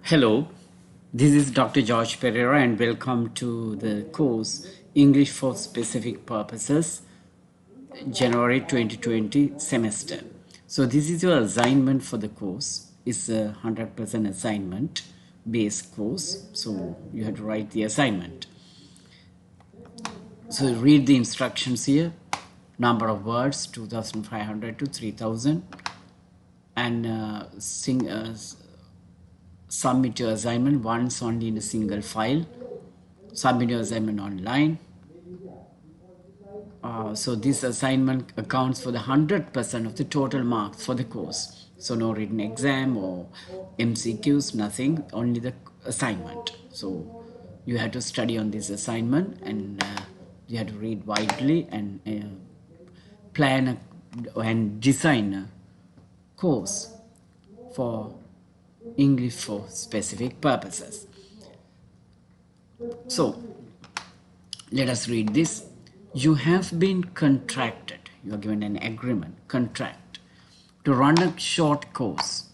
Hello, this is Dr. George Pereira and welcome to the course English for Specific Purposes, January 2020 semester. So this is your assignment for the course. It's a 100% assignment based course. So you have to write the assignment. So read the instructions here. Number of words 2,500 to 3,000 and submit your assignment once only in a single file. Submit your assignment online. So this assignment accounts for the 100% of the total marks for the course. So no written exam or MCQs, nothing, only the assignment. So you have to study on this assignment and you have to read widely and plan and design a course for English for specific purposes. So let us read this. You have been contracted, you are given an agreement, contract, to run a short course,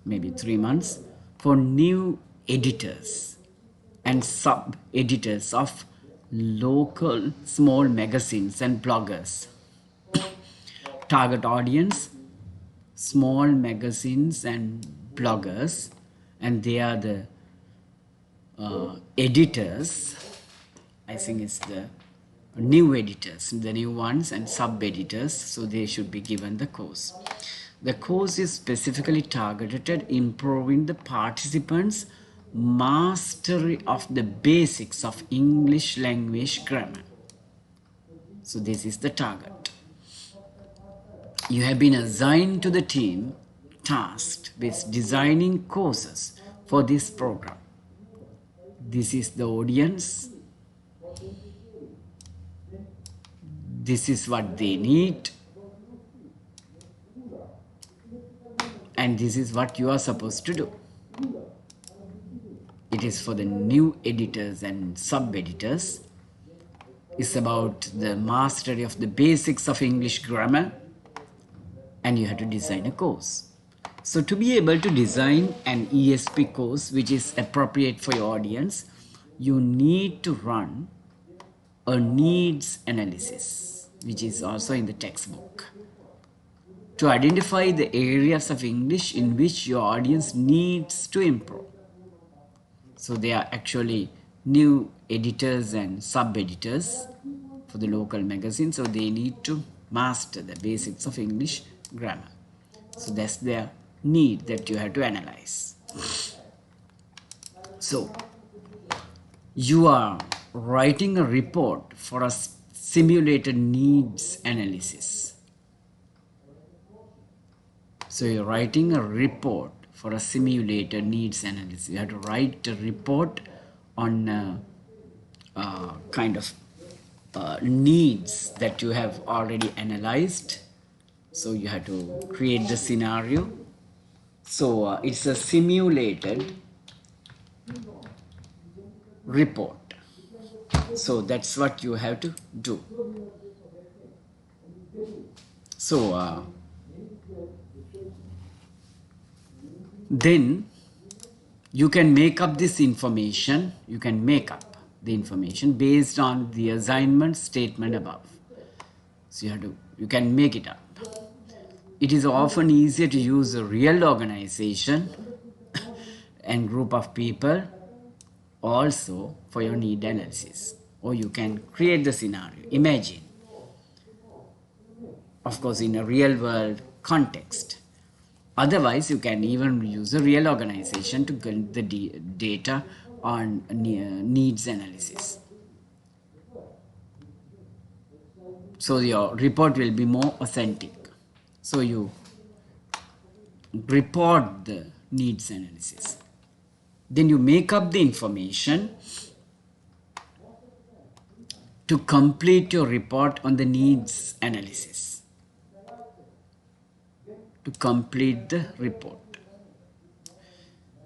maybe 3 months, for new editors and sub-editors of local small magazines and bloggers. Target audience, small magazines and bloggers, and they are the editors. I think it's the new editors, the new ones and sub-editors, so they should be given the course. The course is specifically targeted at improving the participants' mastery of the basics of English language grammar. So this is the target. You have been assigned to the team tasked with designing courses for this program. This is the audience. This is what they need. And this is what you are supposed to do. It is for the new editors and sub-editors. It's about the mastery of the basics of English grammar. And you have to design a course. So to be able to design an ESP course which is appropriate for your audience, you need to run a needs analysis, which is also in the textbook, to identify the areas of English in which your audience needs to improve. So they are actually new editors and sub-editors for the local magazine, so they need to master the basics of English grammar. So that's their need that you have to analyze. So you are writing a report for a simulated needs analysis. So you're writing a report for a simulated needs analysis. You have to write a report on kind of needs that you have already analyzed. So you have to create the scenario. So it's a simulated report. So that's what you have to do. So then you can make up this information. You can make up the information based on the assignment statement above. So you can make it up. It is often easier to use a real organization and group of people also for your need analysis. Or you can create the scenario, imagine, of course in a real world context. Otherwise, you can even use a real organization to get the data on needs analysis. So your report will be more authentic. So you report the needs analysis. Then you make up the information to complete your report on the needs analysis. To complete the report.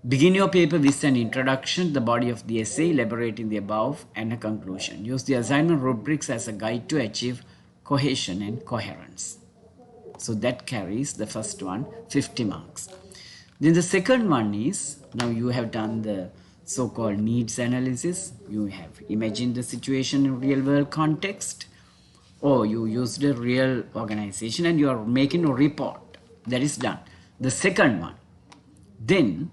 Begin your paper with an introduction, the body of the essay, elaborating the above, and a conclusion. Use the assignment rubrics as a guide to achieve cohesion and coherence. So that carries the first one, 50 marks. Then the second one is, now you have done the so-called needs analysis. You have imagined the situation in real world context, or you used a real organization and you are making a report. That is done. The second one, then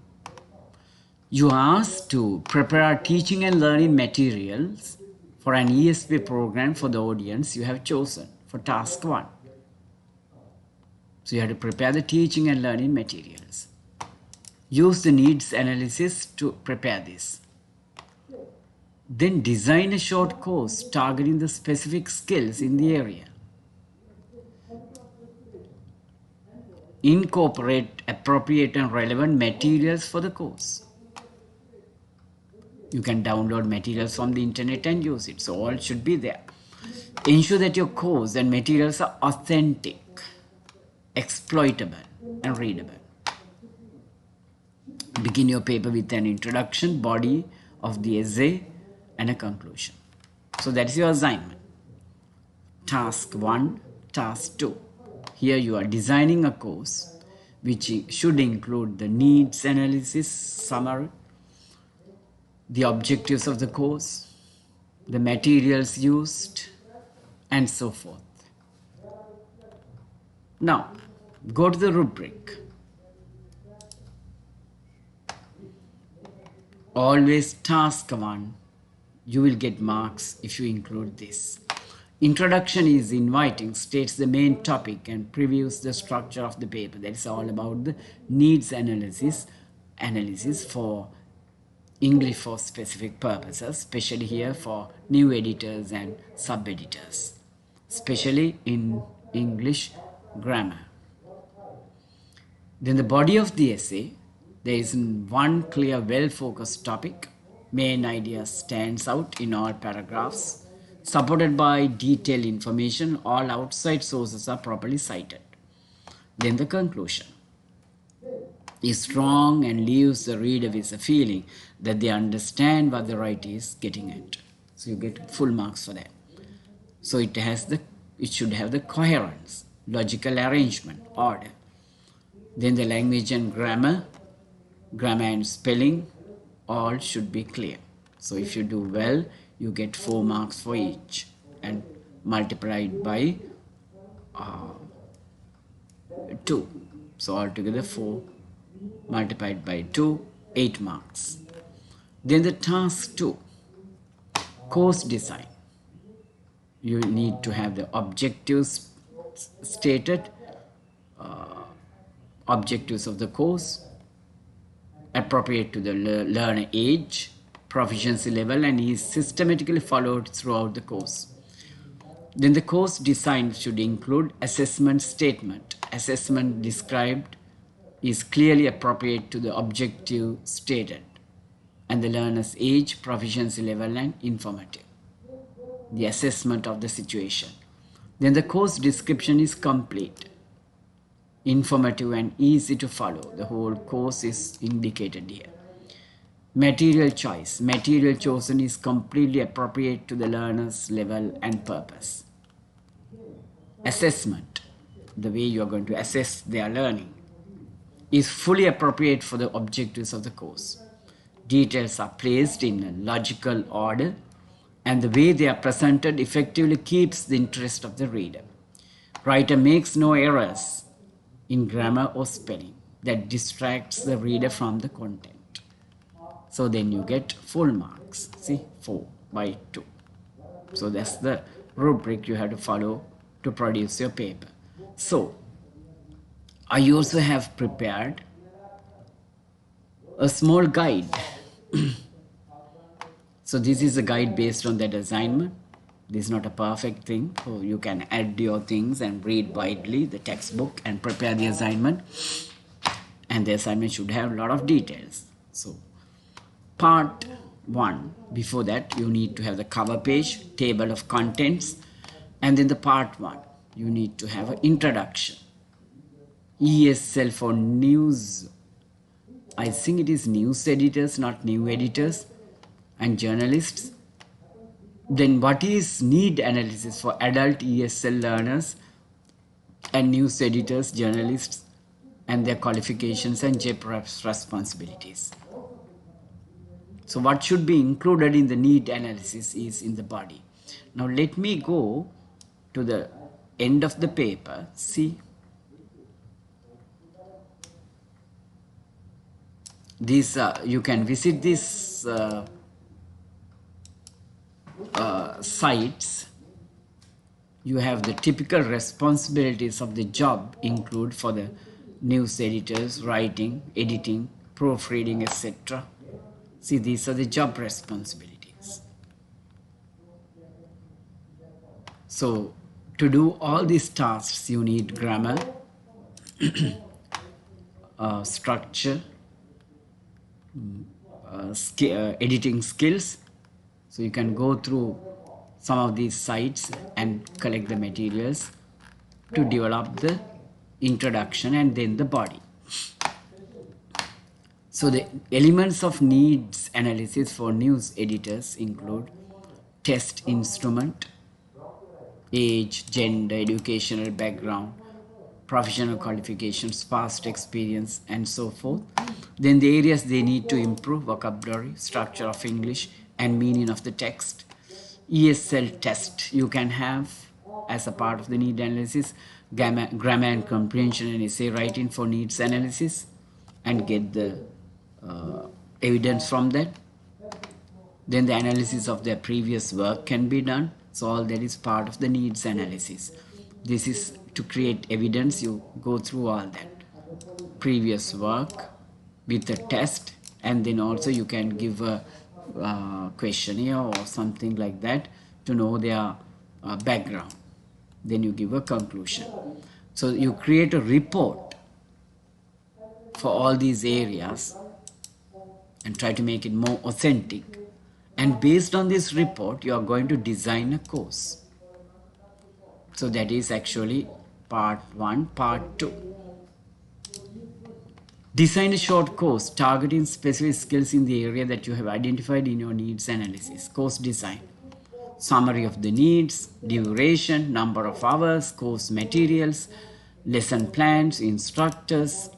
you are asked to prepare teaching and learning materials for an ESP program for the audience you have chosen for task 1. So you have to prepare the teaching and learning materials. Use the needs analysis to prepare this. Then design a short course targeting the specific skills in the area. Incorporate appropriate and relevant materials for the course. You can download materials from the internet and use it. So all should be there. Ensure that your course and materials are authentic, exploitable, and readable. Begin your paper with an introduction, body of the essay, and a conclusion. So that is your assignment. Task 1, task 2. Here you are designing a course which should include the needs analysis summary, the objectives of the course, the materials used, and so forth. Now, go to the rubric. Always task 1, you will get marks if you include this. Introduction is inviting, states the main topic and previews the structure of the paper. That is all about the needs analysis for English for specific purposes, especially here for new editors and sub-editors, especially in English grammar. Then the body of the essay, there is one clear, well-focused topic. Main idea stands out in all paragraphs, supported by detailed information. All outside sources are properly cited. Then the conclusion is strong and leaves the reader with a feeling that they understand what the writer is getting at. So you get full marks for that. So it should have the coherence, logical arrangement, order. Then the language and grammar and spelling, all should be clear. So if you do well, you get 4 marks for each and multiplied by 2. So altogether 4 multiplied by 2, 8 marks. Then the task 2, course design. You need to have the objectives stated, objectives of the course, appropriate to the learner age, proficiency level, and is systematically followed throughout the course. Then the course design should include assessment statement. Assessment described is clearly appropriate to the objective stated and the learner's age, proficiency level, and informative. The assessment of the situation. Then the course description is complete, informative, and easy to follow. The whole course is indicated here. Material choice. Material chosen is completely appropriate to the learner's level and purpose. Assessment. The way you are going to assess their learning is fully appropriate for the objectives of the course. Details are placed in a logical order, and the way they are presented effectively keeps the interest of the reader. Writer makes no errors in grammar or spelling that distracts the reader from the content. So then you get full marks. See, 4 by 2. So that's the rubric you have to follow to produce your paper. So I also have prepared a small guide. So this is a guide based on that assignment. This is not a perfect thing, so you can add your things and read widely the textbook and prepare the assignment. And the assignment should have a lot of details. So part 1, before that you need to have the cover page, table of contents, and then the part 1, you need to have an introduction. ESL for news, I think it is news editors, not new editors, and journalists. Then what is need analysis for adult ESL learners and news editors, journalists, and their qualifications and job responsibilities. So what should be included in the need analysis is in the body. Now let me go to the end of the paper. See, these you can visit these sites. You have the typical responsibilities of the job include for the news editors, writing, editing, proofreading, etc. See, these are the job responsibilities. So to do all these tasks, you need grammar, structure, editing skills. So you can go through some of these sites and collect the materials to develop the introduction and then the body. So the elements of needs analysis for news editors include test instrument, age, gender, educational background, professional qualifications, past experience, and so forth. Then the areas they need to improve: vocabulary, structure of English, and meaning of the text. ESL test you can have as a part of the need analysis, grammar and comprehension and essay writing for needs analysis, and get the evidence from that. Then the analysis of their previous work can be done. So all that is part of the needs analysis. This is to create evidence. You go through all that previous work with the test, and then also you can give a questionnaire or something like that to know their background. Then you give a conclusion. So you create a report for all these areas and try to make it more authentic. And based on this report, you are going to design a course. So that is actually part 1. Part 2. Design a short course targeting specific skills in the area that you have identified in your needs analysis. Course design. Summary of the needs, duration, number of hours, course materials, lesson plans, instructors,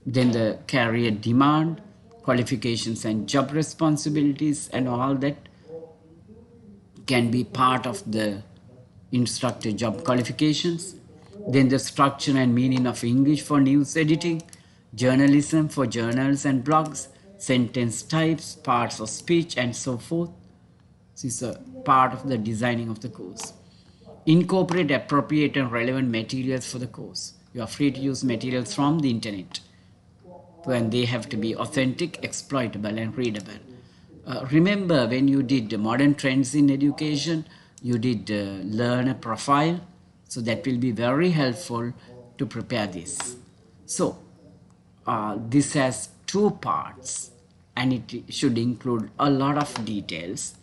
then the career demand, qualifications and job responsibilities, and all that can be part of the instructor job qualifications. Then the structure and meaning of English for news editing, journalism for journals and blogs, sentence types, parts of speech, and so forth. This is a part of the designing of the course. Incorporate appropriate and relevant materials for the course. You are free to use materials from the internet, when they have to be authentic, exploitable, and readable. Remember when you did modern trends in education, you did learner profile. So that will be very helpful to prepare this. So this has 2 parts, and it should include a lot of details,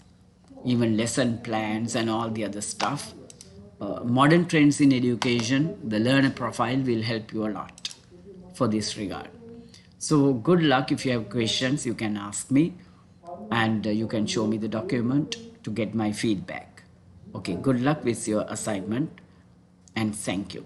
even lesson plans and all the other stuff. Modern trends in education, the learner profile will help you a lot for this regard. So good luck. If you have questions, you can ask me, and you can show me the document to get my feedback. Okay, good luck with your assignment, and thank you.